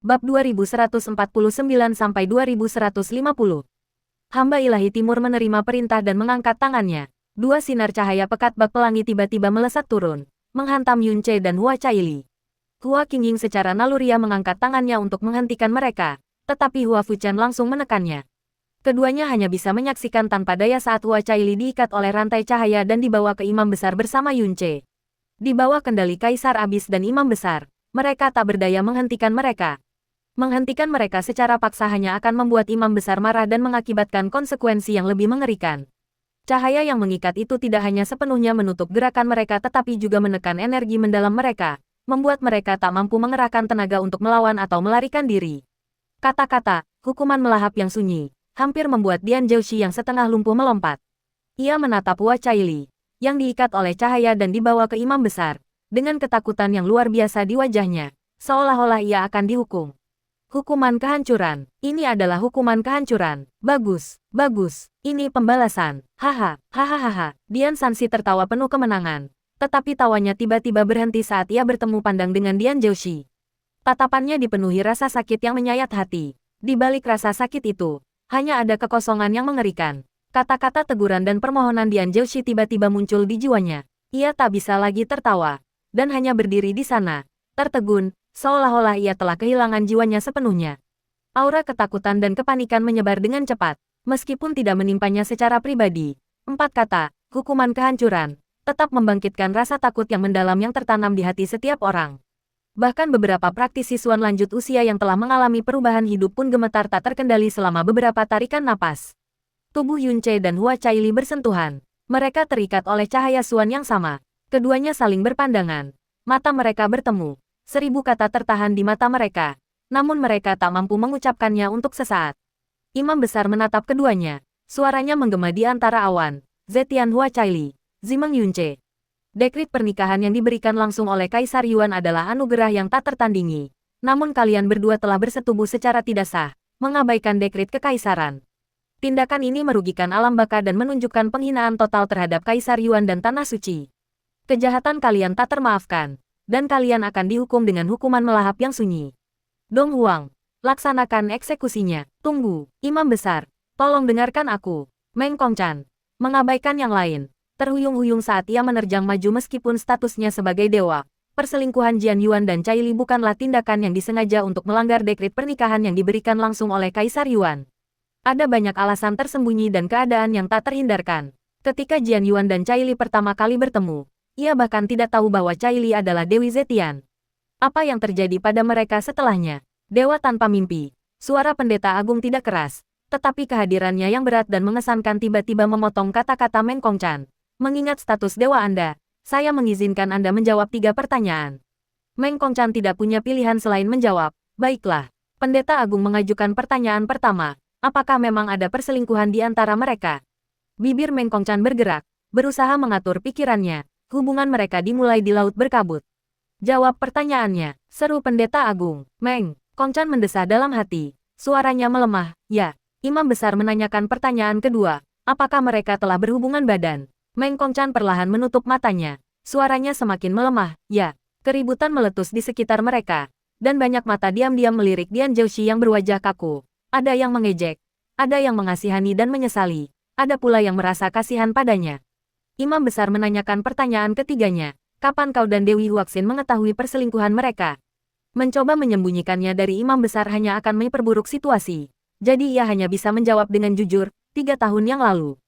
Bab 2149-2150. Hamba ilahi timur menerima perintah dan mengangkat tangannya. Dua sinar cahaya pekat bak pelangi tiba-tiba melesat turun, menghantam Yunce dan Hua Caili. Hua Qingying secara naluriah mengangkat tangannya untuk menghentikan mereka, tetapi Hua Fuchen langsung menekannya. Keduanya hanya bisa menyaksikan tanpa daya saat Hua Caili diikat oleh rantai cahaya dan dibawa ke imam besar bersama Yunce. Di bawah kendali Kaisar Abis dan imam besar, mereka tak berdaya menghentikan mereka. Menghentikan mereka secara paksa hanya akan membuat imam besar marah dan mengakibatkan konsekuensi yang lebih mengerikan. Cahaya yang mengikat itu tidak hanya sepenuhnya menutup gerakan mereka tetapi juga menekan energi mendalam mereka, membuat mereka tak mampu mengerahkan tenaga untuk melawan atau melarikan diri. Kata-kata, hukuman melahap yang sunyi, hampir membuat Dian Zhouxi yang setengah lumpuh melompat. Ia menatap Hua Caili, yang diikat oleh cahaya dan dibawa ke imam besar, dengan ketakutan yang luar biasa di wajahnya, seolah-olah ia akan dihukum. Hukuman kehancuran. Ini adalah hukuman kehancuran. Bagus, bagus. Ini pembalasan. Haha, hahaha. Dian Sansi tertawa penuh kemenangan. Tetapi tawanya tiba-tiba berhenti saat ia bertemu pandang dengan Dian Zhouxi. Tatapannya dipenuhi rasa sakit yang menyayat hati. Di balik rasa sakit itu, hanya ada kekosongan yang mengerikan. Kata-kata teguran dan permohonan Dian Zhouxi tiba-tiba muncul di jiwanya. Ia tak bisa lagi tertawa, dan hanya berdiri di sana, tertegun, seolah-olah ia telah kehilangan jiwanya sepenuhnya. Aura ketakutan dan kepanikan menyebar dengan cepat, meskipun tidak menimpanya secara pribadi. 4 kata, hukuman kehancuran, tetap membangkitkan rasa takut yang mendalam yang tertanam di hati setiap orang. Bahkan beberapa praktisi Suan lanjut usia yang telah mengalami perubahan hidup pun gemetar tak terkendali selama beberapa tarikan napas. Tubuh Yunce dan Hua Caili bersentuhan. Mereka terikat oleh cahaya Suan yang sama. Keduanya saling berpandangan. Mata mereka bertemu. 1000 kata tertahan di mata mereka, namun mereka tak mampu mengucapkannya untuk sesaat. Imam besar menatap keduanya, suaranya menggema di antara awan. Zetian Hua Caili, Zimeng Yunce. Dekrit pernikahan yang diberikan langsung oleh Kaisar Yuan adalah anugerah yang tak tertandingi. Namun kalian berdua telah bersetubuh secara tidak sah, mengabaikan dekrit kekaisaran. Tindakan ini merugikan alam baka dan menunjukkan penghinaan total terhadap Kaisar Yuan dan Tanah Suci. Kejahatan kalian tak termaafkan. Dan kalian akan dihukum dengan hukuman melahap yang sunyi. Dong Huang, laksanakan eksekusinya. Tunggu, Imam Besar, tolong dengarkan aku. Meng Kongchan, mengabaikan yang lain. Terhuyung-huyung saat ia menerjang maju meskipun statusnya sebagai dewa. Perselingkuhan Jian Yuan dan Caili bukanlah tindakan yang disengaja untuk melanggar dekrit pernikahan yang diberikan langsung oleh Kaisar Yuan. Ada banyak alasan tersembunyi dan keadaan yang tak terhindarkan. Ketika Jian Yuan dan Caili pertama kali bertemu, ia bahkan tidak tahu bahwa Caili adalah Dewi Zetian. Apa yang terjadi pada mereka setelahnya? Dewa tanpa mimpi. Suara pendeta agung tidak keras, tetapi kehadirannya yang berat dan mengesankan tiba-tiba memotong kata-kata Meng Kongchan. Mengingat status dewa Anda, saya mengizinkan Anda menjawab 3 pertanyaan. Meng Kongchan tidak punya pilihan selain menjawab. Baiklah. Pendeta agung mengajukan pertanyaan pertama. Apakah memang ada perselingkuhan di antara mereka? Bibir Meng Kongchan bergerak, berusaha mengatur pikirannya. Hubungan mereka dimulai di Laut Berkabut. Jawab pertanyaannya, seru pendeta agung. Meng Kongchan mendesah dalam hati. Suaranya melemah. Ya. Imam besar menanyakan pertanyaan kedua. Apakah mereka telah berhubungan badan? Meng Kongchan perlahan menutup matanya. Suaranya semakin melemah. Ya. Keributan meletus di sekitar mereka. Dan banyak mata diam-diam melirik Dian Zhouxi yang berwajah kaku. Ada yang mengejek. Ada yang mengasihani dan menyesali. Ada pula yang merasa kasihan padanya. Imam besar menanyakan pertanyaan ketiganya. Kapan kau dan Dewi Huaxin mengetahui perselingkuhan mereka? Mencoba menyembunyikannya dari imam besar hanya akan memperburuk situasi. Jadi ia hanya bisa menjawab dengan jujur, 3 tahun yang lalu.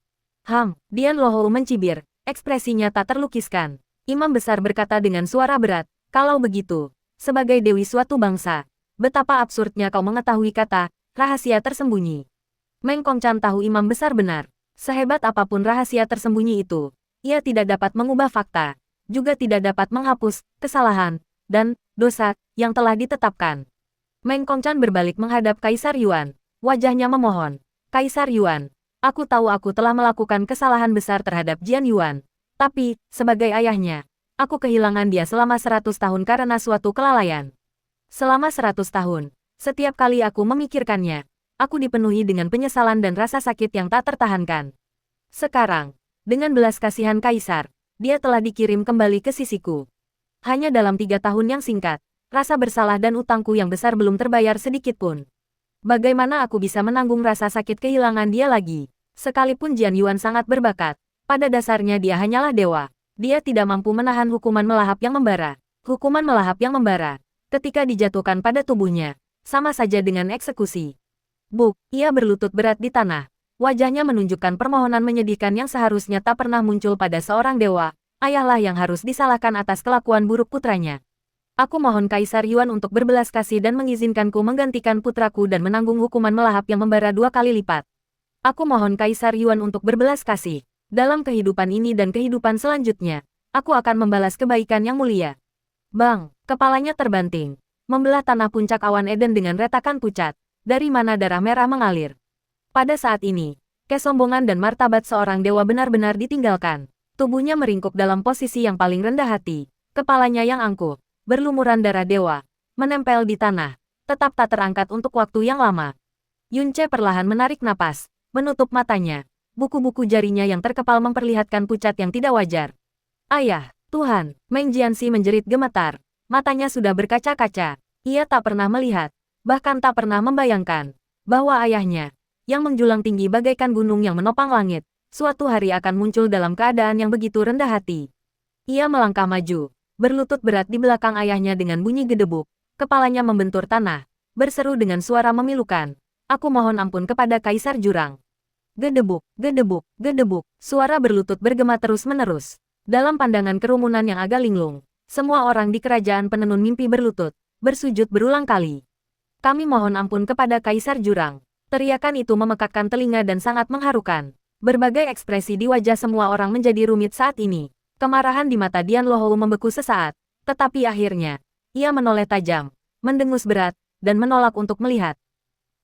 Dian Lohou mencibir, ekspresinya tak terlukiskan. Imam besar berkata dengan suara berat, kalau begitu, sebagai Dewi suatu bangsa, betapa absurdnya kau mengetahui kata, rahasia tersembunyi. Meng Kongchan tahu imam besar benar. Sehebat apapun rahasia tersembunyi itu, ia tidak dapat mengubah fakta, juga tidak dapat menghapus kesalahan dan dosa yang telah ditetapkan. Meng Kongchan berbalik menghadap Kaisar Yuan, wajahnya memohon. Kaisar Yuan, aku tahu aku telah melakukan kesalahan besar terhadap Jian Yuan, tapi, sebagai ayahnya, aku kehilangan dia selama 100 tahun karena suatu kelalaian. Selama 100 tahun, setiap kali aku memikirkannya, aku dipenuhi dengan penyesalan dan rasa sakit yang tak tertahankan. Sekarang, dengan belas kasihan Kaisar, dia telah dikirim kembali ke sisiku. Hanya dalam 3 tahun yang singkat, Rasa bersalah dan utangku yang besar belum terbayar sedikit pun. Bagaimana aku bisa menanggung rasa sakit kehilangan dia lagi? Sekalipun Jian Yuan sangat berbakat, pada dasarnya dia hanyalah dewa. Dia tidak mampu menahan hukuman melahap yang membara. Hukuman melahap yang membara, ketika dijatuhkan pada tubuhnya, sama saja dengan eksekusi. Buk, ia berlutut berat di tanah. Wajahnya menunjukkan permohonan menyedihkan yang seharusnya tak pernah muncul pada seorang dewa. Ayahlah yang harus disalahkan atas kelakuan buruk putranya. Aku mohon Kaisar Yuan untuk berbelas kasih dan mengizinkanku menggantikan putraku dan menanggung hukuman melahap yang membara 2 kali lipat. Aku mohon Kaisar Yuan untuk berbelas kasih. Dalam kehidupan ini dan kehidupan selanjutnya, aku akan membalas kebaikan yang mulia. Bang, kepalanya terbanting. Membelah tanah puncak awan Eden dengan retakan pucat, dari mana darah merah mengalir. Pada saat ini, kesombongan dan martabat seorang dewa benar-benar ditinggalkan. Tubuhnya meringkuk dalam posisi yang paling rendah hati. Kepalanya yang angkuh, berlumuran darah dewa, menempel di tanah, tetap tak terangkat untuk waktu yang lama. Yunce perlahan menarik napas, menutup matanya. Buku-buku jarinya yang terkepal memperlihatkan pucat yang tidak wajar. Ayah, Tuhan, Meng Jianxi menjerit gemetar. Matanya sudah berkaca-kaca. Ia tak pernah melihat, bahkan tak pernah membayangkan, bahwa ayahnya, yang menjulang tinggi bagaikan gunung yang menopang langit, suatu hari akan muncul dalam keadaan yang begitu rendah hati. Ia melangkah maju, berlutut berat di belakang ayahnya dengan bunyi gedebuk, kepalanya membentur tanah, berseru dengan suara memilukan. Aku mohon ampun kepada Kaisar Jurang. Gedebuk, gedebuk, gedebuk, suara berlutut bergema terus-menerus. Dalam pandangan kerumunan yang agak linglung, semua orang di kerajaan penenun mimpi berlutut, bersujud berulang kali. Kami mohon ampun kepada Kaisar Jurang. Teriakan itu memekakkan telinga dan sangat mengharukan. Berbagai ekspresi di wajah semua orang menjadi rumit saat ini. Kemarahan di mata Dian Lohou membeku sesaat, tetapi akhirnya, ia menoleh tajam, mendengus berat, dan menolak untuk melihat.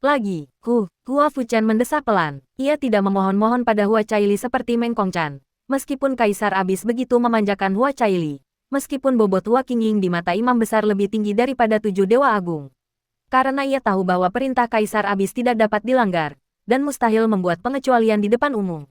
Lagi, Hua Fuchen mendesah pelan. Ia tidak memohon-mohon pada Hua Caili seperti Meng Kongchan. Meskipun Kaisar Abis begitu memanjakan Hua Caili, meskipun bobot Hua Qingying di mata imam besar lebih tinggi daripada 7 dewa agung. Karena ia tahu bahwa perintah Kaisar Abis tidak dapat dilanggar, dan mustahil membuat pengecualian di depan umum.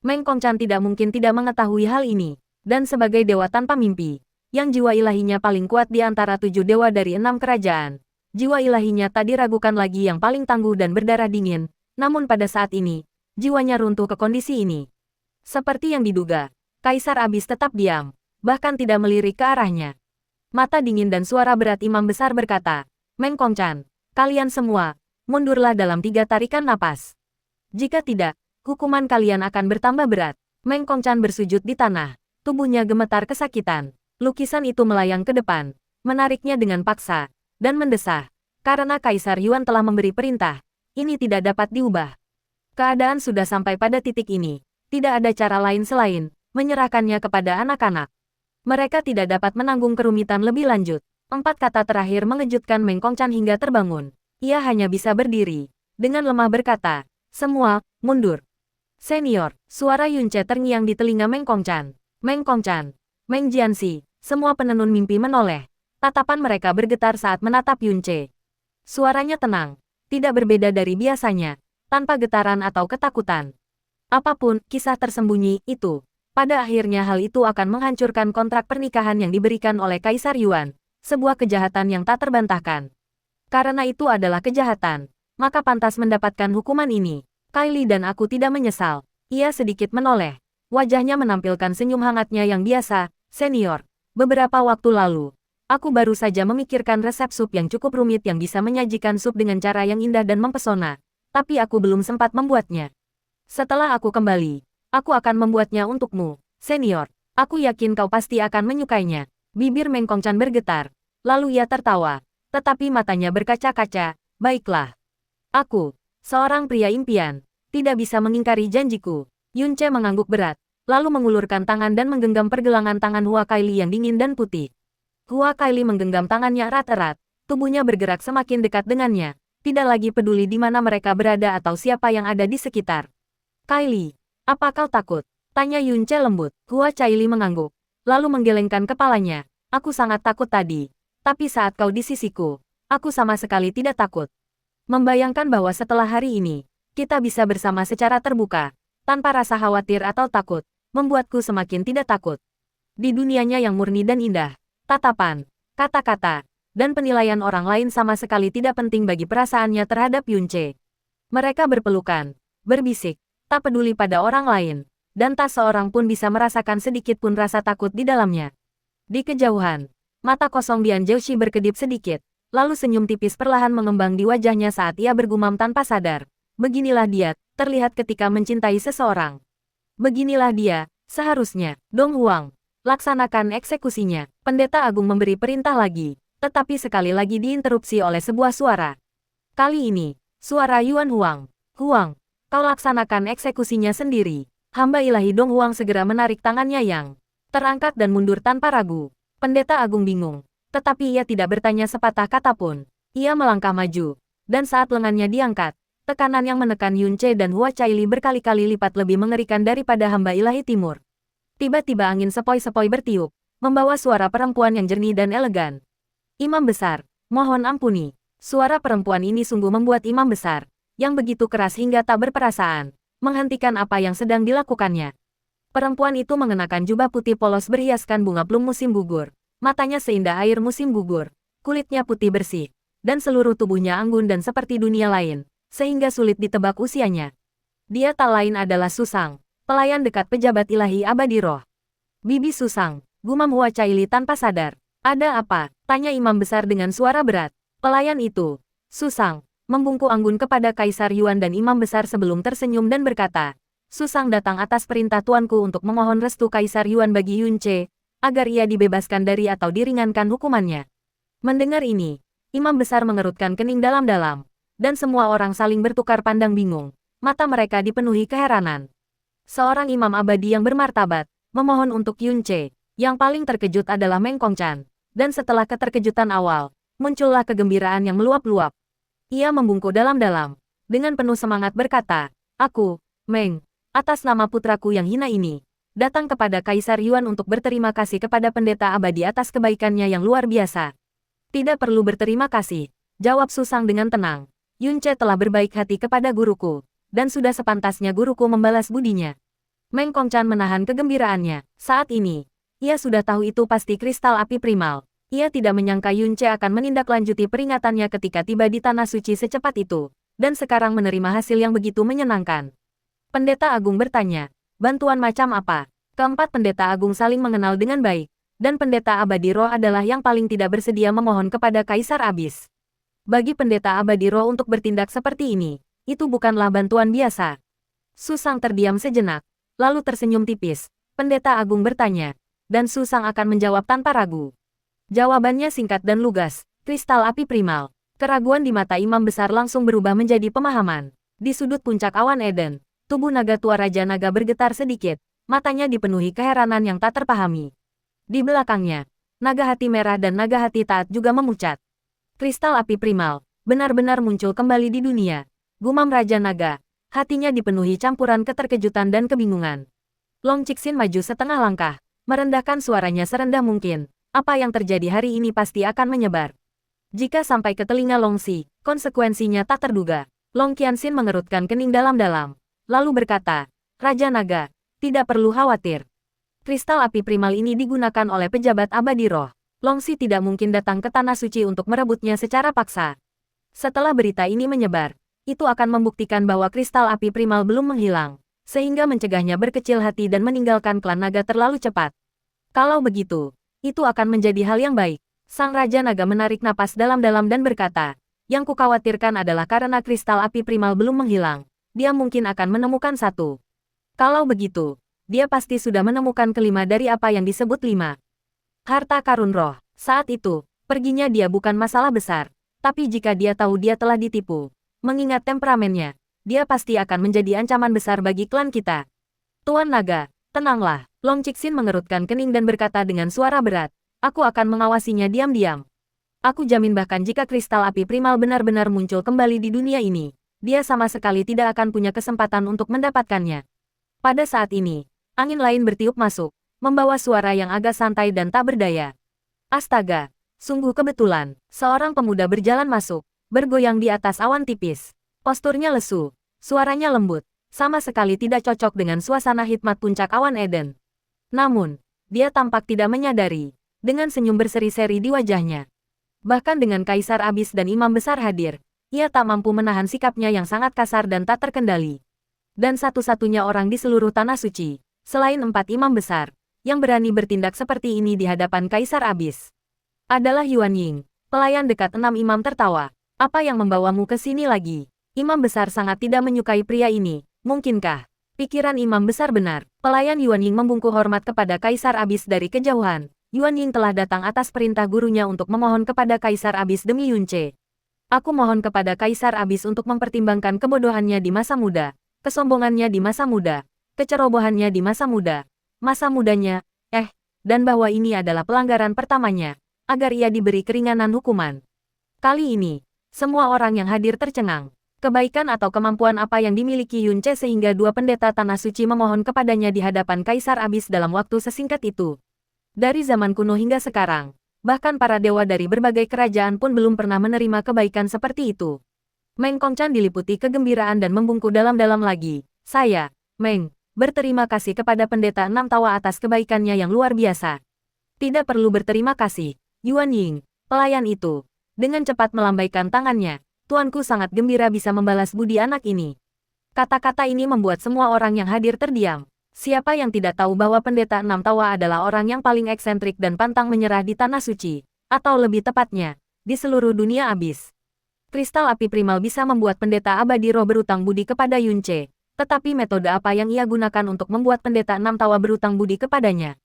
Meng Kongchan tidak mungkin tidak mengetahui hal ini, dan sebagai dewa tanpa mimpi, yang jiwa ilahinya paling kuat di antara 7 dewa dari 6 kerajaan, jiwa ilahinya tak diragukan lagi yang paling tangguh dan berdarah dingin, namun pada saat ini, jiwanya runtuh ke kondisi ini. Seperti yang diduga, Kaisar Abis tetap diam, bahkan tidak melirik ke arahnya. Mata dingin dan suara berat imam besar berkata, Meng Kongchan, kalian semua, mundurlah dalam 3 tarikan napas. Jika tidak, hukuman kalian akan bertambah berat. Meng Kongchan bersujud di tanah, tubuhnya gemetar kesakitan. Lukisan itu melayang ke depan, menariknya dengan paksa, dan mendesah. Karena Kaisar Yuan telah memberi perintah, ini tidak dapat diubah. Keadaan sudah sampai pada titik ini. Tidak ada cara lain selain menyerahkannya kepada anak-anak. Mereka tidak dapat menanggung kerumitan lebih lanjut. 4 kata terakhir mengejutkan Meng Kongchan hingga terbangun. Ia hanya bisa berdiri, dengan lemah berkata, semua, mundur. Senior, suara Yunce terngiang di telinga Meng Kongchan. Meng Kongchan, Meng Jianxi, semua penenun mimpi menoleh. Tatapan mereka bergetar saat menatap Yunce. Suaranya tenang, tidak berbeda dari biasanya, tanpa getaran atau ketakutan. Apapun kisah tersembunyi itu, pada akhirnya hal itu akan menghancurkan kontrak pernikahan yang diberikan oleh Kaisar Yuan, sebuah kejahatan yang tak terbantahkan. Karena itu adalah kejahatan, maka pantas mendapatkan hukuman ini. Kylie dan aku tidak menyesal. Ia sedikit menoleh, wajahnya menampilkan senyum hangatnya yang biasa. Senior, beberapa waktu lalu, aku baru saja memikirkan resep sup yang cukup rumit yang bisa menyajikan sup dengan cara yang indah dan mempesona, tapi aku belum sempat membuatnya. Setelah aku kembali, aku akan membuatnya untukmu, senior. Aku yakin kau pasti akan menyukainya. Bibir Meng Kongchan bergetar, lalu ia tertawa, tetapi matanya berkaca-kaca. Baiklah. Aku, seorang pria impian, tidak bisa mengingkari janjiku. Yunce mengangguk berat, lalu mengulurkan tangan dan menggenggam pergelangan tangan Hua Kylie yang dingin dan putih. Hua Kylie menggenggam tangannya erat-erat, tubuhnya bergerak semakin dekat dengannya, tidak lagi peduli di mana mereka berada atau siapa yang ada di sekitar. Kylie, apa kau takut? Tanya Yunce lembut. Hua Kylie mengangguk, lalu menggelengkan kepalanya. Aku sangat takut tadi, tapi saat kau di sisiku, aku sama sekali tidak takut. Membayangkan bahwa setelah hari ini, kita bisa bersama secara terbuka, tanpa rasa khawatir atau takut, membuatku semakin tidak takut. Di dunianya yang murni dan indah, tatapan, kata-kata, dan penilaian orang lain sama sekali tidak penting bagi perasaannya terhadap Yunce. Mereka berpelukan, berbisik, tak peduli pada orang lain, dan tak seorang pun bisa merasakan sedikit pun rasa takut di dalamnya. Di kejauhan, mata kosong Bian Zhouxi berkedip sedikit, lalu senyum tipis perlahan mengembang di wajahnya saat ia bergumam tanpa sadar. Beginilah dia, terlihat ketika mencintai seseorang. Beginilah dia, seharusnya. Dong Huang, laksanakan eksekusinya. Pendeta Agung memberi perintah lagi, tetapi sekali lagi diinterupsi oleh sebuah suara. Kali ini, suara Yuan Huang. Huang, kau laksanakan eksekusinya sendiri. Hamba ilahi Dong Huang segera menarik tangannya yang terangkat dan mundur tanpa ragu. Pendeta Agung bingung, tetapi ia tidak bertanya sepatah kata pun. Ia melangkah maju, dan saat lengannya diangkat, tekanan yang menekan Yunce dan Hua Caili berkali-kali lipat lebih mengerikan daripada hamba ilahi timur. Tiba-tiba angin sepoi-sepoi bertiup, membawa suara perempuan yang jernih dan elegan. Imam besar, mohon ampuni. Suara perempuan ini sungguh membuat imam besar, yang begitu keras hingga tak berperasaan, menghentikan apa yang sedang dilakukannya. Perempuan itu mengenakan jubah putih polos berhiaskan bunga plum musim gugur, matanya seindah air musim gugur, kulitnya putih bersih, dan seluruh tubuhnya anggun dan seperti dunia lain, sehingga sulit ditebak usianya. Dia tak lain adalah Susang, pelayan dekat pejabat ilahi abadi roh. Bibi Susang, gumam Hua Caili tanpa sadar. Ada apa? Tanya imam besar dengan suara berat. Pelayan itu, Susang, membungkuk anggun kepada Kaisar Yuan dan imam besar sebelum tersenyum dan berkata, Susang datang atas perintah tuanku untuk memohon restu Kaisar Yuan bagi Yunce, agar ia dibebaskan dari atau diringankan hukumannya. Mendengar ini, imam besar mengerutkan kening dalam-dalam, dan semua orang saling bertukar pandang bingung. Mata mereka dipenuhi keheranan. Seorang imam abadi yang bermartabat, memohon untuk Yunce. Yang paling terkejut adalah Meng Kongchan. Dan setelah keterkejutan awal, muncullah kegembiraan yang meluap-luap. Ia membungkuk dalam-dalam, dengan penuh semangat berkata, Aku, Meng, atas nama putraku yang hina ini, datang kepada Kaisar Yuan untuk berterima kasih kepada pendeta abadi atas kebaikannya yang luar biasa. Tidak perlu berterima kasih, jawab Susang dengan tenang. Yunce telah berbaik hati kepada guruku, dan sudah sepantasnya guruku membalas budinya. Meng Kongchan menahan kegembiraannya. Saat ini, ia sudah tahu itu pasti kristal api primal. Ia tidak menyangka Yunce akan menindaklanjuti peringatannya ketika tiba di Tanah Suci secepat itu, dan sekarang menerima hasil yang begitu menyenangkan. Pendeta Agung bertanya, bantuan macam apa? Keempat pendeta agung saling mengenal dengan baik, dan pendeta abadi roh adalah yang paling tidak bersedia memohon kepada Kaisar Abis. Bagi pendeta abadi roh untuk bertindak seperti ini, itu bukanlah bantuan biasa. Susang terdiam sejenak, lalu tersenyum tipis. Pendeta agung bertanya, dan Susang akan menjawab tanpa ragu. Jawabannya singkat dan lugas, kristal api primal. Keraguan di mata imam besar langsung berubah menjadi pemahaman. Di sudut puncak awan Eden, tubuh naga tua Raja Naga bergetar sedikit, matanya dipenuhi keheranan yang tak terpahami. Di belakangnya, naga hati merah dan naga hati taat juga memucat. Kristal api primal, benar-benar muncul kembali di dunia. Gumam Raja Naga, hatinya dipenuhi campuran keterkejutan dan kebingungan. Long Cixin maju setengah langkah, merendahkan suaranya serendah mungkin. Apa yang terjadi hari ini pasti akan menyebar. Jika sampai ke telinga Long Xi, konsekuensinya tak terduga. Long Qianxin mengerutkan kening dalam-dalam, lalu berkata, Raja Naga, tidak perlu khawatir. Kristal api primal ini digunakan oleh pejabat abadi roh. Long Xi tidak mungkin datang ke Tanah Suci untuk merebutnya secara paksa. Setelah berita ini menyebar, itu akan membuktikan bahwa kristal api primal belum menghilang, sehingga mencegahnya berkecil hati dan meninggalkan klan naga terlalu cepat. Kalau begitu, itu akan menjadi hal yang baik. Sang Raja Naga menarik napas dalam-dalam dan berkata, yang kukhawatirkan adalah karena kristal api primal belum menghilang, dia mungkin akan menemukan satu. Kalau begitu, dia pasti sudah menemukan kelima dari apa yang disebut 5. Harta karun roh. Saat itu, perginya dia bukan masalah besar, tapi jika dia tahu dia telah ditipu, mengingat temperamennya, dia pasti akan menjadi ancaman besar bagi klan kita. Tuan Naga, tenanglah. Long Cixin mengerutkan kening dan berkata dengan suara berat, aku akan mengawasinya diam-diam. Aku jamin bahkan jika kristal api primal benar-benar muncul kembali di dunia ini, dia sama sekali tidak akan punya kesempatan untuk mendapatkannya. Pada saat ini, angin lain bertiup masuk, membawa suara yang agak santai dan tak berdaya. Astaga, sungguh kebetulan, seorang pemuda berjalan masuk, bergoyang di atas awan tipis. Posturnya lesu, suaranya lembut, sama sekali tidak cocok dengan suasana hikmat puncak awan Eden. Namun, dia tampak tidak menyadari, dengan senyum berseri-seri di wajahnya. Bahkan dengan Kaisar Abis dan Imam Besar hadir, ia tak mampu menahan sikapnya yang sangat kasar dan tak terkendali. Dan satu-satunya orang di seluruh Tanah Suci, selain 4 imam besar, yang berani bertindak seperti ini di hadapan Kaisar Abis, adalah Yuan Ying, pelayan dekat 6 imam tertawa. Apa yang membawamu ke sini lagi? Imam besar sangat tidak menyukai pria ini, mungkinkah? Pikiran imam besar benar. Pelayan Yuan Ying membungkuk hormat kepada Kaisar Abis dari kejauhan. Yuan Ying telah datang atas perintah gurunya untuk memohon kepada Kaisar Abis demi Yunce. Aku mohon kepada Kaisar Abis untuk mempertimbangkan kebodohannya di masa muda, kesombongannya di masa muda, kecerobohannya di masa mudanya, dan bahwa ini adalah pelanggaran pertamanya, agar ia diberi keringanan hukuman. Kali ini, semua orang yang hadir tercengang. Kebaikan atau kemampuan apa yang dimiliki Yunce sehingga 2 pendeta Tanah Suci memohon kepadanya di hadapan Kaisar Abis dalam waktu sesingkat itu. Dari zaman kuno hingga sekarang, bahkan para dewa dari berbagai kerajaan pun belum pernah menerima kebaikan seperti itu. Meng Kongchan diliputi kegembiraan dan membungkuk dalam-dalam lagi. Saya, Meng, berterima kasih kepada pendeta 6 tawa atas kebaikannya yang luar biasa. Tidak perlu berterima kasih, Yuan Ying, pelayan itu. Dengan cepat melambaikan tangannya. Tuanku sangat gembira bisa membalas budi anak ini. Kata-kata ini membuat semua orang yang hadir terdiam. Siapa yang tidak tahu bahwa pendeta 6 tawa adalah orang yang paling eksentrik dan pantang menyerah di Tanah Suci, atau lebih tepatnya, di seluruh dunia abis. Kristal api primal bisa membuat pendeta abadi roh berutang budi kepada Yunce, tetapi metode apa yang ia gunakan untuk membuat pendeta 6 tawa berutang budi kepadanya?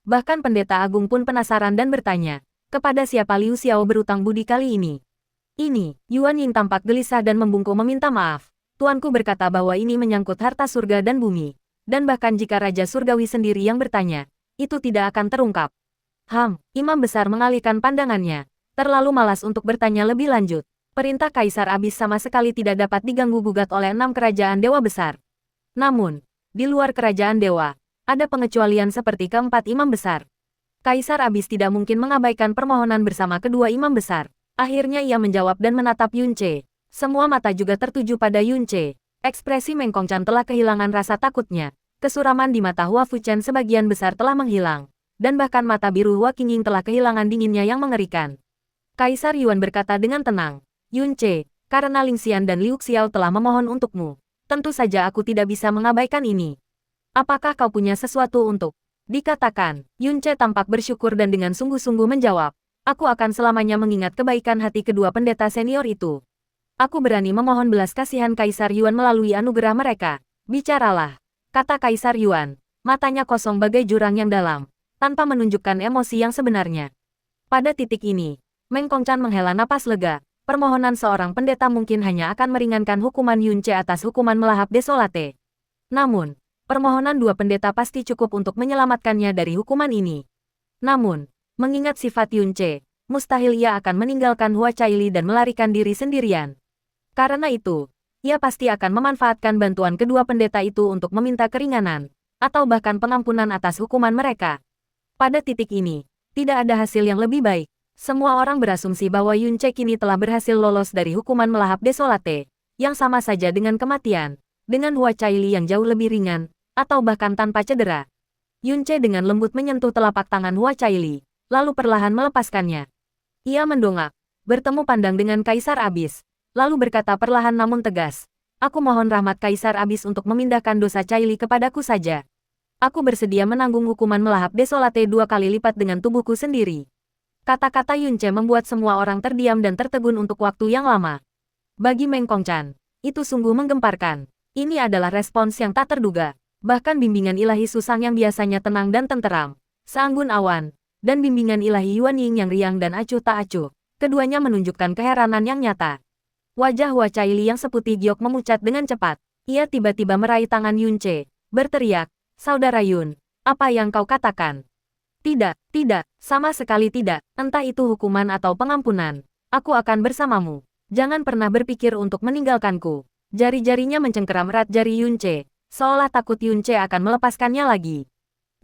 Bahkan pendeta agung pun penasaran dan bertanya, kepada siapa Liu Xiao berutang budi kali ini? Ini, Yuan Ying tampak gelisah dan membungkuk meminta maaf. Tuanku berkata bahwa ini menyangkut harta surga dan bumi. Dan bahkan jika Raja Surgawi sendiri yang bertanya, itu tidak akan terungkap. Imam besar mengalihkan pandangannya. Terlalu malas untuk bertanya lebih lanjut. Perintah Kaisar Abis sama sekali tidak dapat diganggu-gugat oleh 6 kerajaan dewa besar. Namun, di luar kerajaan dewa, ada pengecualian seperti keempat imam besar. Kaisar Abis tidak mungkin mengabaikan permohonan bersama kedua imam besar. Akhirnya ia menjawab dan menatap Yunce. Semua mata juga tertuju pada Yunce. Ekspresi Meng Kongchan telah kehilangan rasa takutnya. Kesuraman di mata Hua Fuchen sebagian besar telah menghilang. Dan bahkan mata biru Hua Qingying telah kehilangan dinginnya yang mengerikan. Kaisar Yuan berkata dengan tenang, Yunce, karena Ling Xian dan Liu Xiao telah memohon untukmu. Tentu saja aku tidak bisa mengabaikan ini. Apakah kau punya sesuatu untuk dikatakan? Yunce tampak bersyukur dan dengan sungguh-sungguh menjawab. Aku akan selamanya mengingat kebaikan hati kedua pendeta senior itu. Aku berani memohon belas kasihan Kaisar Yuan melalui anugerah mereka. Bicaralah, kata Kaisar Yuan, matanya kosong bagai jurang yang dalam, tanpa menunjukkan emosi yang sebenarnya. Pada titik ini, Meng Kongchan menghela napas lega. Permohonan seorang pendeta mungkin hanya akan meringankan hukuman Yunce atas hukuman melahap desolate. Namun, permohonan 2 pendeta pasti cukup untuk menyelamatkannya dari hukuman ini. Namun, mengingat sifat Yunce, mustahil ia akan meninggalkan Hua Caili dan melarikan diri sendirian. Karena itu, ia pasti akan memanfaatkan bantuan kedua pendeta itu untuk meminta keringanan, atau bahkan pengampunan atas hukuman mereka. Pada titik ini, tidak ada hasil yang lebih baik. Semua orang berasumsi bahwa Yunce kini telah berhasil lolos dari hukuman melahap desolate, yang sama saja dengan kematian, dengan Hua Caili yang jauh lebih ringan, atau bahkan tanpa cedera. Yunce dengan lembut menyentuh telapak tangan Hua Caili, lalu perlahan melepaskannya. Ia mendongak, bertemu pandang dengan Kaisar Abis, lalu berkata perlahan namun tegas, aku mohon rahmat Kaisar Abis untuk memindahkan dosa Caili kepadaku saja. Aku bersedia menanggung hukuman melahap desolate 2 kali lipat dengan tubuhku sendiri. Kata-kata Yunce membuat semua orang terdiam dan tertegun untuk waktu yang lama. Bagi Meng Kongchan, itu sungguh menggemparkan. Ini adalah respons yang tak terduga. Bahkan bimbingan ilahi Susang yang biasanya tenang dan tenteram, seanggun awan, dan bimbingan ilahi Yuan Ying yang riang dan acuh tak acuh, keduanya menunjukkan keheranan yang nyata. Wajah Hua Caili yang seputih giok memucat dengan cepat. Ia tiba-tiba meraih tangan Yunce, berteriak, Saudara Yun, apa yang kau katakan? Tidak, sama sekali tidak, entah itu hukuman atau pengampunan. Aku akan bersamamu. Jangan pernah berpikir untuk meninggalkanku. Jari-jarinya mencengkeram erat jari Yunce, seolah takut Yunce akan melepaskannya lagi.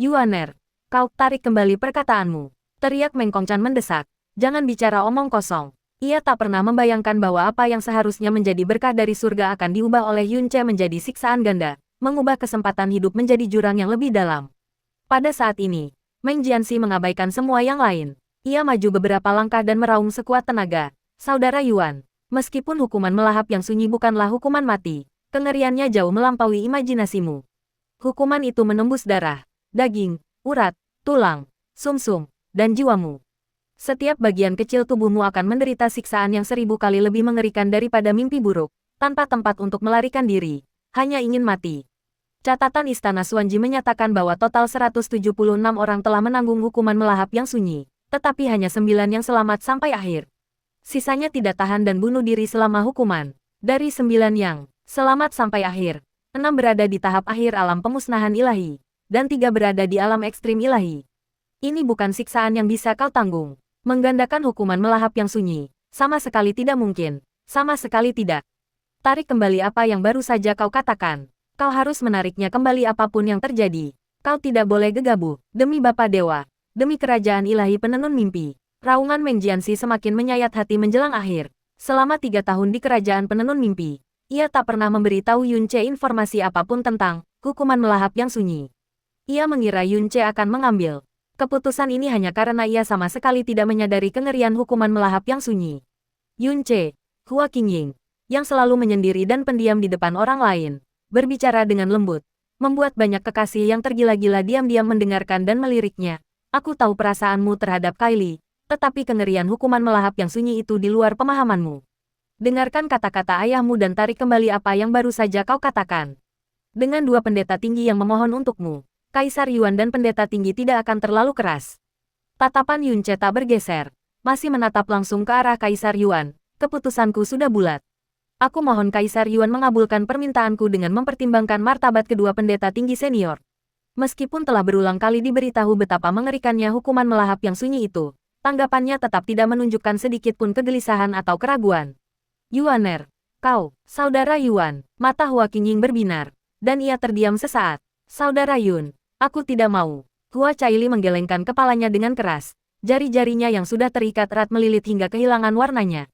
Yuaner, kau tarik kembali perkataanmu. Teriak Meng Kongchan mendesak. Jangan bicara omong kosong. Ia tak pernah membayangkan bahwa apa yang seharusnya menjadi berkah dari surga akan diubah oleh Yunce menjadi siksaan ganda, mengubah kesempatan hidup menjadi jurang yang lebih dalam. Pada saat ini, Meng Jianxi mengabaikan semua yang lain. Ia maju beberapa langkah dan meraung sekuat tenaga. Saudara Yuan, meskipun hukuman melahap yang sunyi bukanlah hukuman mati, kengeriannya jauh melampaui imajinasimu. Hukuman itu menembus darah, daging, urat, tulang, sumsum, dan jiwamu. Setiap bagian kecil tubuhmu akan menderita siksaan yang 1000 kali lebih mengerikan daripada mimpi buruk, tanpa tempat untuk melarikan diri, hanya ingin mati. Catatan Istana Xuanji menyatakan bahwa total 176 orang telah menanggung hukuman melahap yang sunyi, tetapi hanya 9 yang selamat sampai akhir. Sisanya tidak tahan dan bunuh diri selama hukuman. Dari 9 yang selamat sampai akhir, 6 berada di tahap akhir alam pemusnahan ilahi, dan 3 berada di alam ekstrim ilahi. Ini bukan siksaan yang bisa kau tanggung. Menggandakan hukuman melahap yang sunyi, sama sekali tidak mungkin, sama sekali tidak. Tarik kembali apa yang baru saja kau katakan. Kau harus menariknya kembali apapun yang terjadi. Kau tidak boleh gegabah, demi Bapa Dewa, demi kerajaan ilahi penenun mimpi. Raungan Meng Jianxi semakin menyayat hati menjelang akhir. Selama 3 tahun di kerajaan penenun mimpi, ia tak pernah memberitahu Yun Ce informasi apapun tentang hukuman melahap yang sunyi. Ia mengira Yun Ce akan mengambil keputusan ini hanya karena ia sama sekali tidak menyadari kengerian hukuman melahap yang sunyi. Yun Ce, Hua Qingying, yang selalu menyendiri dan pendiam di depan orang lain, berbicara dengan lembut, membuat banyak kekasih yang tergila-gila diam-diam mendengarkan dan meliriknya. Aku tahu perasaanmu terhadap Kylie, tetapi kengerian hukuman melahap yang sunyi itu di luar pemahamanmu. Dengarkan kata-kata ayahmu dan tarik kembali apa yang baru saja kau katakan. Dengan 2 pendeta tinggi yang memohon untukmu, Kaisar Yuan dan pendeta tinggi tidak akan terlalu keras. Tatapan Yun Ce tak bergeser, masih menatap langsung ke arah Kaisar Yuan. Keputusanku sudah bulat. Aku mohon Kaisar Yuan mengabulkan permintaanku dengan mempertimbangkan martabat kedua pendeta tinggi senior. Meskipun telah berulang kali diberitahu betapa mengerikannya hukuman melahap yang sunyi itu, tanggapannya tetap tidak menunjukkan sedikit pun kegelisahan atau keraguan. Yuaner, kau, Saudara Yuan, mata Hua Qingying berbinar, dan ia terdiam sesaat. Saudara Yun, aku tidak mau. Hua Caili menggelengkan kepalanya dengan keras. Jari-jarinya yang sudah terikat erat melilit hingga kehilangan warnanya.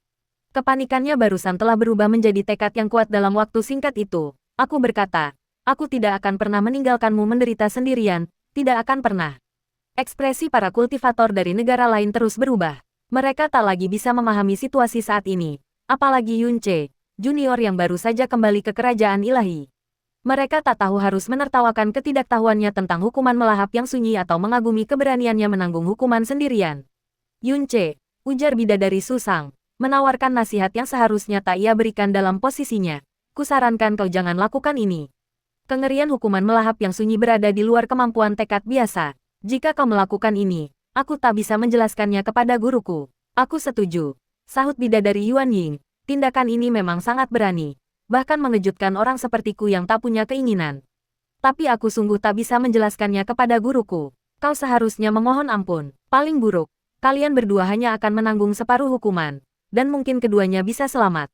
Kepanikannya barusan telah berubah menjadi tekad yang kuat dalam waktu singkat itu. Aku berkata, aku tidak akan pernah meninggalkanmu menderita sendirian, tidak akan pernah. Ekspresi para kultivator dari negara lain terus berubah. Mereka tak lagi bisa memahami situasi saat ini. Apalagi Yun Ce, junior yang baru saja kembali ke kerajaan ilahi. Mereka tak tahu harus menertawakan ketidaktahuannya tentang hukuman melahap yang sunyi atau mengagumi keberaniannya menanggung hukuman sendirian. Yun Ce, ujar bidadari Susang, menawarkan nasihat yang seharusnya tak ia berikan dalam posisinya. Kusarankan kau jangan lakukan ini. Kengerian hukuman melahap yang sunyi berada di luar kemampuan tekad biasa. Jika kau melakukan ini, aku tak bisa menjelaskannya kepada guruku. Aku setuju, sahut bidadari Yuan Ying. Tindakan ini memang sangat berani. Bahkan mengejutkan orang sepertiku yang tak punya keinginan. Tapi aku sungguh tak bisa menjelaskannya kepada guruku. Kau seharusnya memohon ampun. Paling buruk, kalian berdua hanya akan menanggung separuh hukuman, dan mungkin keduanya bisa selamat.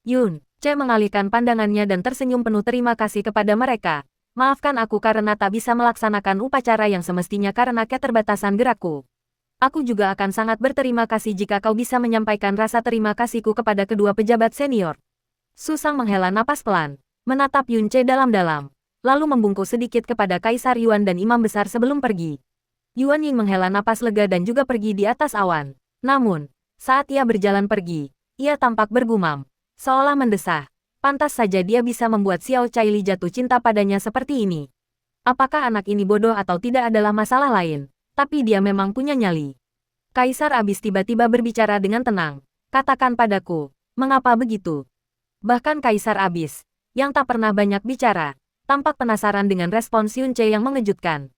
Yun Ce mengalihkan pandangannya dan tersenyum penuh terima kasih kepada mereka. Maafkan aku karena tak bisa melaksanakan upacara yang semestinya karena keterbatasan gerakku. Aku juga akan sangat berterima kasih jika kau bisa menyampaikan rasa terima kasihku kepada kedua pejabat senior. Susang menghela napas pelan, menatap Yun Ce dalam-dalam, lalu membungkuk sedikit kepada Kaisar Yuan dan imam besar sebelum pergi. Yuan Ying menghela napas lega dan juga pergi di atas awan. Namun, saat ia berjalan pergi, ia tampak bergumam, seolah mendesah. Pantas saja dia bisa membuat Xiao Caili jatuh cinta padanya seperti ini. Apakah anak ini bodoh atau tidak adalah masalah lain, tapi dia memang punya nyali. Kaisar Abis tiba-tiba berbicara dengan tenang. Katakan padaku, mengapa begitu? Bahkan Kaisar Abis, yang tak pernah banyak bicara, tampak penasaran dengan respons Yun Ce yang mengejutkan.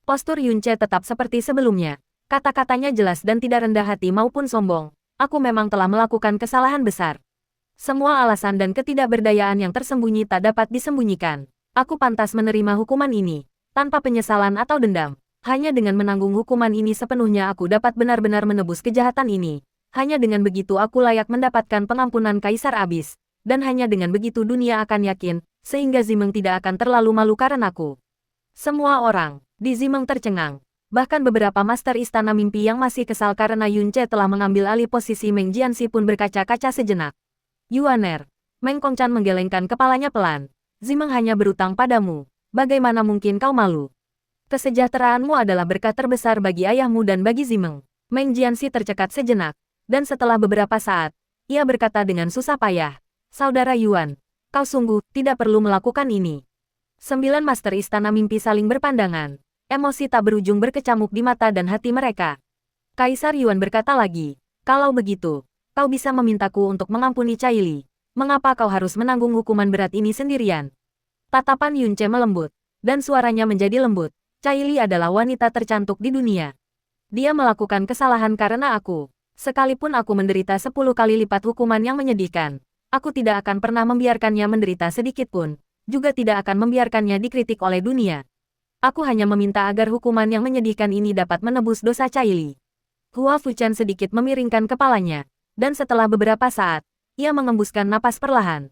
Postur Yun Ce tetap seperti sebelumnya. Kata-katanya jelas dan tidak rendah hati maupun sombong. Aku memang telah melakukan kesalahan besar. Semua alasan dan ketidakberdayaan yang tersembunyi tak dapat disembunyikan. Aku pantas menerima hukuman ini, tanpa penyesalan atau dendam. Hanya dengan menanggung hukuman ini sepenuhnya aku dapat benar-benar menebus kejahatan ini. Hanya dengan begitu aku layak mendapatkan pengampunan Kaisar Abis. Dan hanya dengan begitu dunia akan yakin, sehingga Zimeng tidak akan terlalu malu karenaku. Semua orang di Zimeng tercengang. Bahkan beberapa master istana mimpi yang masih kesal karena Yun Ce telah mengambil alih posisi Meng Jianxi pun berkaca-kaca sejenak. Yuaner, Meng Kongchan menggelengkan kepalanya pelan. Zimeng hanya berutang padamu. Bagaimana mungkin kau malu? Kesejahteraanmu adalah berkah terbesar bagi ayahmu dan bagi Zimeng. Meng Jianxi tercekat sejenak, dan setelah beberapa saat, ia berkata dengan susah payah, "Saudara Yuan, kau sungguh tidak perlu melakukan ini." 9 master istana mimpi saling berpandangan. Emosi tak berujung berkecamuk di mata dan hati mereka. Kaisar Yuan berkata lagi, "Kalau begitu, kau bisa memintaku untuk mengampuni Cai Li. Mengapa kau harus menanggung hukuman berat ini sendirian?" Tatapan Yunce melembut, dan suaranya menjadi lembut. "Cai Li adalah wanita tercantik di dunia. Dia melakukan kesalahan karena aku. Sekalipun aku menderita 10 kali lipat hukuman yang menyedihkan, aku tidak akan pernah membiarkannya menderita sedikit pun, juga tidak akan membiarkannya dikritik oleh dunia. Aku hanya meminta agar hukuman yang menyedihkan ini dapat menebus dosa Cai Li." Hua Fuchen sedikit memiringkan kepalanya, dan setelah beberapa saat, ia mengembuskan napas perlahan.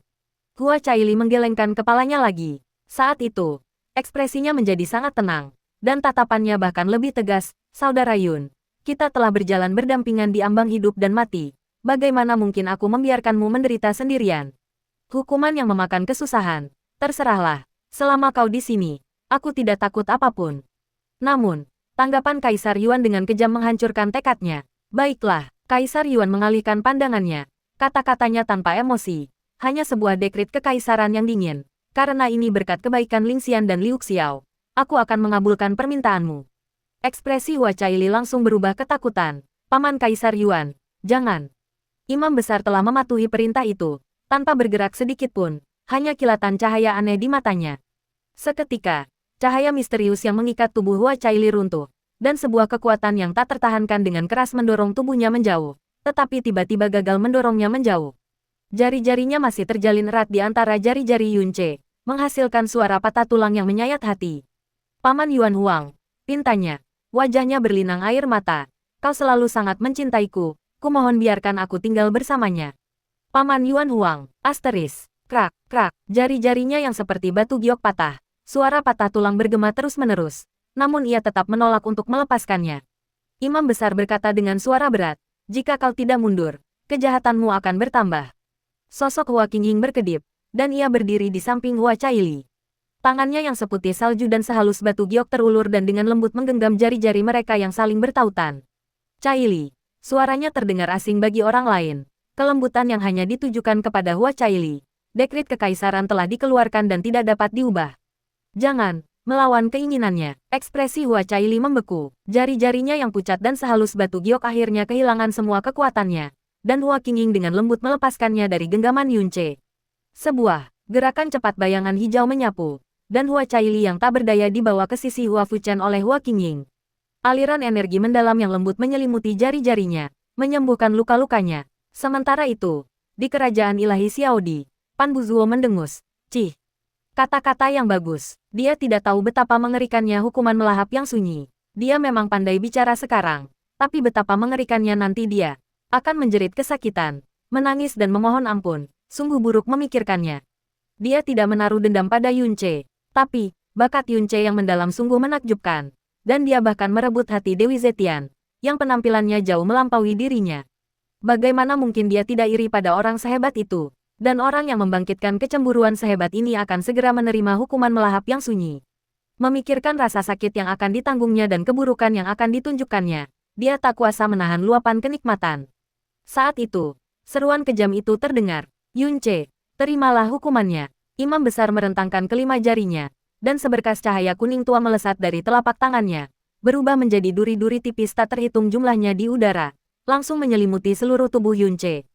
Hua Cai Li menggelengkan kepalanya lagi. Saat itu, ekspresinya menjadi sangat tenang, dan tatapannya bahkan lebih tegas. "Saudara Yun, kita telah berjalan berdampingan di ambang hidup dan mati. Bagaimana mungkin aku membiarkanmu menderita sendirian? Hukuman yang memakan kesusahan. Terserahlah. Selama kau di sini, aku tidak takut apapun." Namun, tanggapan Kaisar Yuan dengan kejam menghancurkan tekadnya. "Baiklah." Kaisar Yuan mengalihkan pandangannya. Kata-katanya tanpa emosi. Hanya sebuah dekret kekaisaran yang dingin. "Karena ini berkat kebaikan Ling Xian dan Liu Xiao, aku akan mengabulkan permintaanmu." Ekspresi Hua Cai Li langsung berubah ketakutan. "Paman Kaisar Yuan, jangan." Imam besar telah mematuhi perintah itu, tanpa bergerak sedikit pun, hanya kilatan cahaya aneh di matanya. Seketika, cahaya misterius yang mengikat tubuh Hua Cai Li runtuh, dan sebuah kekuatan yang tak tertahankan dengan keras mendorong tubuhnya menjauh, tetapi tiba-tiba gagal mendorongnya menjauh. Jari-jarinya masih terjalin erat di antara jari-jari Yunce, menghasilkan suara patah tulang yang menyayat hati. "Paman Yuan Huang," pintanya. Wajahnya berlinang air mata. "Kau selalu sangat mencintaiku, kumohon biarkan aku tinggal bersamanya." Paman Yuan Huang, asteris, krak, krak, jari-jarinya yang seperti batu giok patah. Suara patah tulang bergema terus-menerus, namun ia tetap menolak untuk melepaskannya. Imam besar berkata dengan suara berat, "Jika kau tidak mundur, kejahatanmu akan bertambah." Sosok Hua Qingying berkedip, dan ia berdiri di samping Hua Cai Li. Tangannya yang seputih salju dan sehalus batu giok terulur dan dengan lembut menggenggam jari-jari mereka yang saling bertautan. "Cai Li." Suaranya terdengar asing bagi orang lain. Kelembutan yang hanya ditujukan kepada Hua Cai Li. Dekret kekaisaran telah dikeluarkan dan tidak dapat diubah. "Jangan melawan keinginannya." Ekspresi Hua Cai Li membeku. Jari-jarinya yang pucat dan sehalus batu giok akhirnya kehilangan semua kekuatannya, dan Hua Qingying dengan lembut melepaskannya dari genggaman Yunce. Sebuah gerakan cepat bayangan hijau menyapu, dan Hua Cai Li yang tak berdaya dibawa ke sisi Hua Fuchen oleh Hua Qingying. Aliran energi mendalam yang lembut menyelimuti jari-jarinya, menyembuhkan luka-lukanya. Sementara itu, di kerajaan ilahi Xiaodi, Pan Buzuo mendengus, "Cih, kata-kata yang bagus." Dia tidak tahu betapa mengerikannya hukuman melahap yang sunyi. Dia memang pandai bicara sekarang, tapi betapa mengerikannya nanti dia akan menjerit kesakitan, menangis dan memohon ampun. Sungguh buruk memikirkannya. Dia tidak menaruh dendam pada Yunce, tapi bakat Yunce yang mendalam sungguh menakjubkan, dan dia bahkan merebut hati Dewi Zetian, yang penampilannya jauh melampaui dirinya. Bagaimana mungkin dia tidak iri pada orang sehebat itu, dan orang yang membangkitkan kecemburuan sehebat ini akan segera menerima hukuman melahap yang sunyi. Memikirkan rasa sakit yang akan ditanggungnya dan keburukan yang akan ditunjukkannya, dia tak kuasa menahan luapan kenikmatan. Saat itu, seruan kejam itu terdengar, "Yunce, terimalah hukumannya." Imam besar merentangkan kelima jarinya, dan seberkas cahaya kuning tua melesat dari telapak tangannya, berubah menjadi duri-duri tipis tak terhitung jumlahnya di udara, langsung menyelimuti seluruh tubuh Yunce.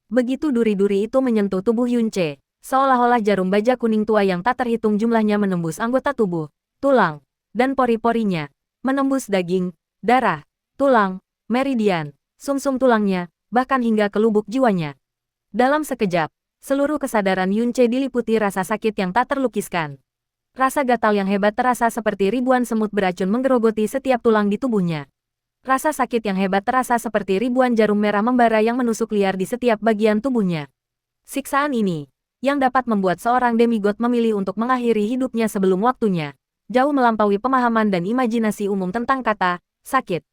Begitu duri-duri itu menyentuh tubuh Yunce, seolah-olah jarum baja kuning tua yang tak terhitung jumlahnya menembus anggota tubuh, tulang, dan pori-porinya, menembus daging, darah, tulang, meridian, sumsum tulangnya, bahkan hingga ke lubuk jiwanya. Dalam sekejap, seluruh kesadaran Yunce diliputi rasa sakit yang tak terlukiskan. Rasa gatal yang hebat terasa seperti ribuan semut beracun menggerogoti setiap tulang di tubuhnya. Rasa sakit yang hebat terasa seperti ribuan jarum merah membara yang menusuk liar di setiap bagian tubuhnya. Siksaan ini, yang dapat membuat seorang demigod memilih untuk mengakhiri hidupnya sebelum waktunya, jauh melampaui pemahaman dan imajinasi umum tentang kata sakit.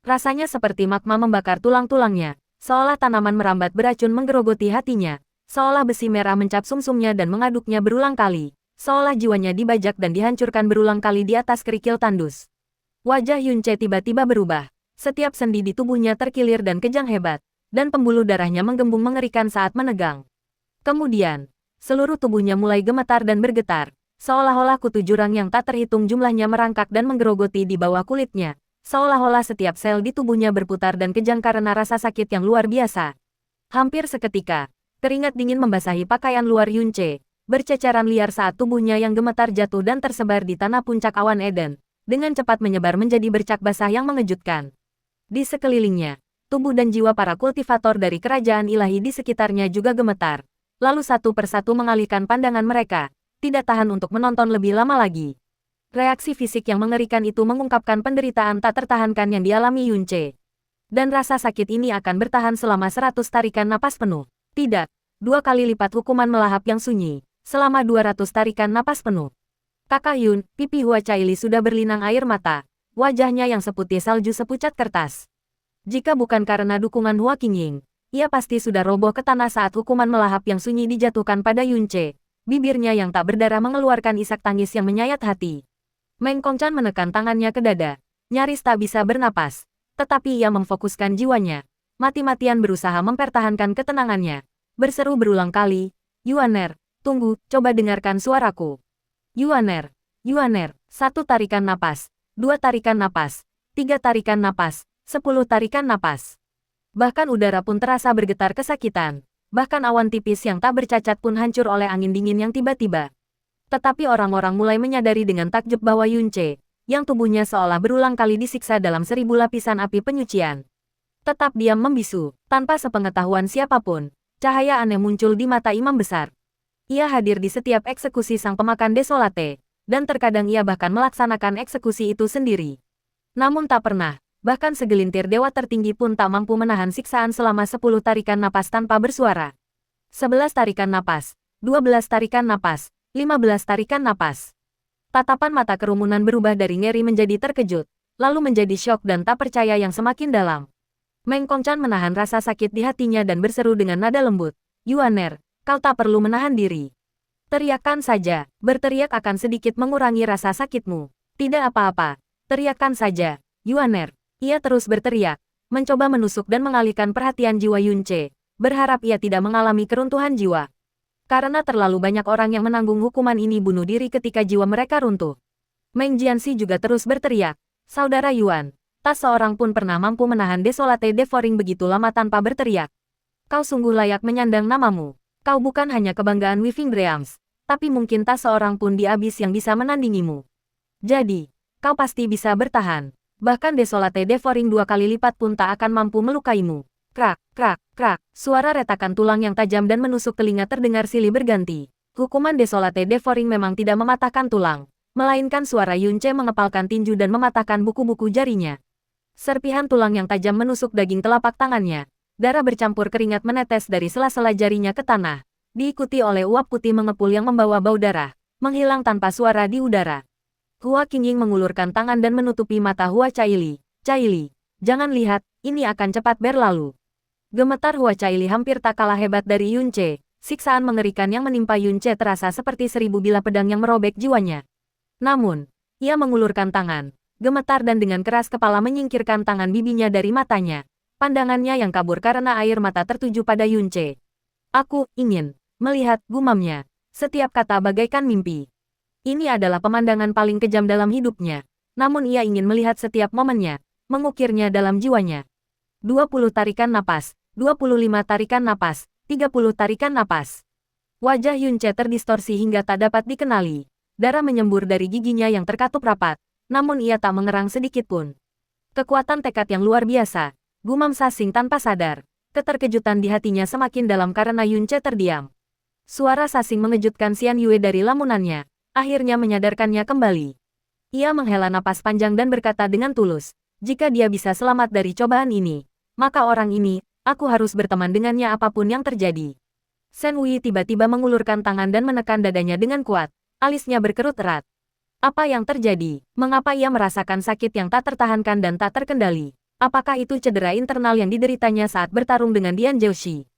Rasanya seperti magma membakar tulang-tulangnya, seolah tanaman merambat beracun menggerogoti hatinya, seolah besi merah mencap sumsumnya dan mengaduknya berulang kali, seolah jiwanya dibajak dan dihancurkan berulang kali di atas kerikil tandus. Wajah Yunce tiba-tiba berubah. Setiap sendi di tubuhnya terkilir dan kejang hebat, dan pembuluh darahnya menggembung mengerikan saat menegang. Kemudian, seluruh tubuhnya mulai gemetar dan bergetar, seolah-olah kutu jurang yang tak terhitung jumlahnya merangkak dan menggerogoti di bawah kulitnya, seolah-olah setiap sel di tubuhnya berputar dan kejang karena rasa sakit yang luar biasa. Hampir seketika, keringat dingin membasahi pakaian luar Yunce, berceceran liar saat tubuhnya yang gemetar jatuh dan tersebar di tanah puncak awan Eden, dengan cepat menyebar menjadi bercak basah yang mengejutkan. Di sekelilingnya, tubuh dan jiwa para kultivator dari kerajaan ilahi di sekitarnya juga gemetar, lalu satu persatu mengalihkan pandangan mereka, tidak tahan untuk menonton lebih lama lagi. Reaksi fisik yang mengerikan itu mengungkapkan penderitaan tak tertahankan yang dialami Yunce. Dan rasa sakit ini akan bertahan selama 100 tarikan napas penuh. Tidak, 2 kali lipat hukuman melahap yang sunyi, selama 200 tarikan napas penuh. Kakak Yun, pipi Hua Caili sudah berlinang air mata. Wajahnya yang seputih salju sepucat kertas. Jika bukan karena dukungan Hua Qingying, ia pasti sudah roboh ke tanah saat hukuman melahap yang sunyi dijatuhkan pada Yunce. Bibirnya yang tak berdarah mengeluarkan isak tangis yang menyayat hati. Meng Kongchan menekan tangannya ke dada, nyaris tak bisa bernapas. Tetapi ia memfokuskan jiwanya, mati-matian berusaha mempertahankan ketenangannya. Berseru berulang kali, Yuaner, tunggu, coba dengarkan suaraku. Yuaner, Yuaner, 1 tarikan napas. 2 tarikan napas, 3 tarikan napas, 10 tarikan napas. Bahkan udara pun terasa bergetar kesakitan. Bahkan awan tipis yang tak bercacat pun hancur oleh angin dingin yang tiba-tiba. Tetapi orang-orang mulai menyadari dengan takjub bahwa Yunce, yang tubuhnya seolah berulang kali disiksa dalam 1000 lapisan api penyucian, tetap diam membisu, tanpa sepengetahuan siapapun. Cahaya aneh muncul di mata imam besar. Ia hadir di setiap eksekusi sang pemakan Desolate, dan terkadang ia bahkan melaksanakan eksekusi itu sendiri. Namun tak pernah, bahkan segelintir dewa tertinggi pun tak mampu menahan siksaan selama 10 tarikan napas tanpa bersuara. 11 tarikan napas, 12 tarikan napas, 15 tarikan napas. Tatapan mata kerumunan berubah dari ngeri menjadi terkejut, lalu menjadi syok dan tak percaya yang semakin dalam. Meng Kongchan menahan rasa sakit di hatinya dan berseru dengan nada lembut, Yuaner, kau tak perlu menahan diri. Teriakkan saja, berteriak akan sedikit mengurangi rasa sakitmu. Tidak apa-apa, teriakkan saja, Yuaner. Ia terus berteriak, mencoba menusuk dan mengalihkan perhatian jiwa Yunce, berharap ia tidak mengalami keruntuhan jiwa. Karena terlalu banyak orang yang menanggung hukuman ini bunuh diri ketika jiwa mereka runtuh. Meng Jianxi juga terus berteriak, Saudara Yuan, tak seorang pun pernah mampu menahan Desolate Devouring begitu lama tanpa berteriak. Kau sungguh layak menyandang namamu. Kau bukan hanya kebanggaan Weaving Realms, tapi mungkin tak seorang pun di abis yang bisa menandingimu. Jadi, kau pasti bisa bertahan. Bahkan Desolate Devouring 2 kali lipat pun tak akan mampu melukaimu. Krak, krak, krak, suara retakan tulang yang tajam dan menusuk telinga terdengar silih berganti. Hukuman Desolate Devouring memang tidak mematahkan tulang, melainkan suara Yunce mengepalkan tinju dan mematahkan buku-buku jarinya. Serpihan tulang yang tajam menusuk daging telapak tangannya. Darah bercampur keringat menetes dari sela-sela jarinya ke tanah, diikuti oleh uap putih mengepul yang membawa bau darah, menghilang tanpa suara di udara. Hua Qingying mengulurkan tangan dan menutupi mata Hua Caili. Caili, jangan lihat, ini akan cepat berlalu. Gemetar Hua Caili hampir tak kalah hebat dari Yunce. Siksaan mengerikan yang menimpa Yunce terasa seperti 1000 bilah pedang yang merobek jiwanya. Namun, ia mengulurkan tangan, gemetar dan dengan keras kepala menyingkirkan tangan bibinya dari matanya. Pandangannya yang kabur karena air mata tertuju pada Yunce. Aku ingin melihat, gumamnya. Setiap kata bagaikan mimpi. Ini adalah pemandangan paling kejam dalam hidupnya. Namun ia ingin melihat setiap momennya, mengukirnya dalam jiwanya. 20 tarikan napas, 25 tarikan napas, 30 tarikan napas. Wajah Yunce terdistorsi hingga tak dapat dikenali. Darah menyembur dari giginya yang terkatup rapat, namun ia tak mengerang sedikit pun. Kekuatan tekad yang luar biasa. Gumam Sasing tanpa sadar. Keterkejutan di hatinya semakin dalam karena Yunce terdiam. Suara Sasing mengejutkan Xian Yue dari lamunannya, akhirnya menyadarkannya kembali. Ia menghela napas panjang dan berkata dengan tulus, jika dia bisa selamat dari cobaan ini, maka orang ini, aku harus berteman dengannya apapun yang terjadi. Shen Wei tiba-tiba mengulurkan tangan dan menekan dadanya dengan kuat, alisnya berkerut erat. Apa yang terjadi? Mengapa ia merasakan sakit yang tak tertahankan dan tak terkendali? Apakah itu cedera internal yang dideritanya saat bertarung dengan Dian Zhouxi?